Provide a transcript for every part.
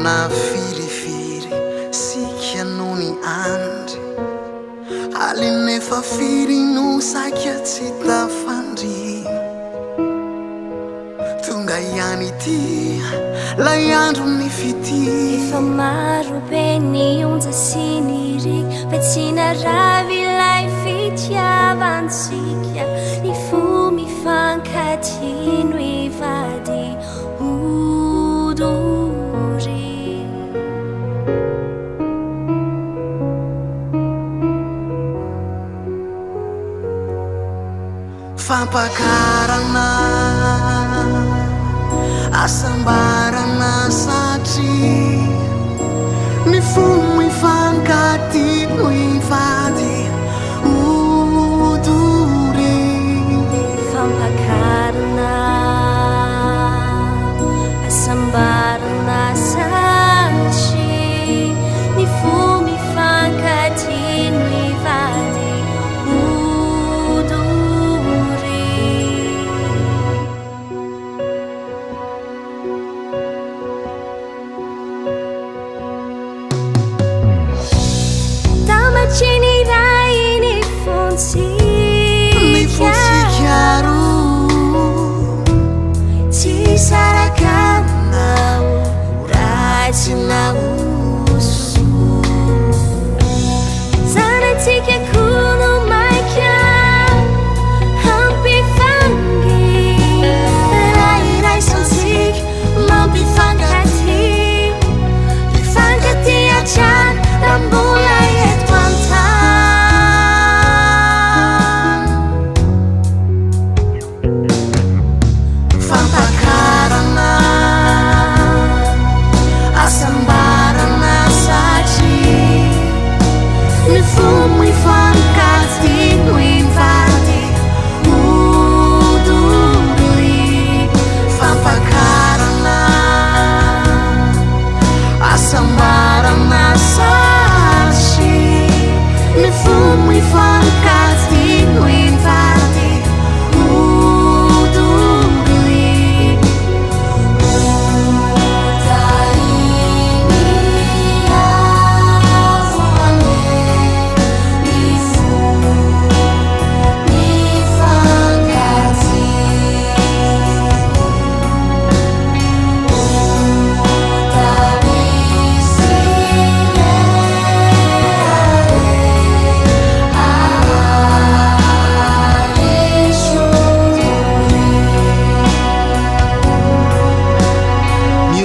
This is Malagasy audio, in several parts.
Fampakamarana firifiry sika no ny andry alinefa firy no saika tsy tafandry tonga ihany ity lay andro ny fity efa maro be ny onja sy ny riky fa tsy naravy ilay fitiavantsika ny fo mifankaty no ivady odory fampakarana asambarana satria ny fo mifankaty no ivady odory fampakarana asambarana satria ny fo mifankaty no ivady odory tamacini rai ny fontsika tsy sarakanao ratsinao zanatsika kono maika hampifangy rairaisantsika mampifankaty ifankaty atrany rambola eto antany fampakarana asambarana satria ny fo mifankaty no ivady odory fampakarana asambarana satria ny fo mifankaty no ivady odory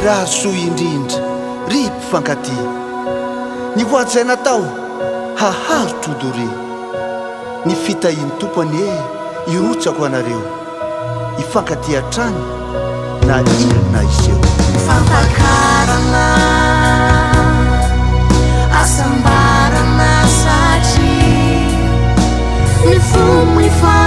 raha soa indrindra ry mpifankaty ny voatsaina tao haharotro odore ny fitahiny tompony irotsako anareo ifankaty hatrany na inona iseho fampakarana asambarana satria ny fo mifankaty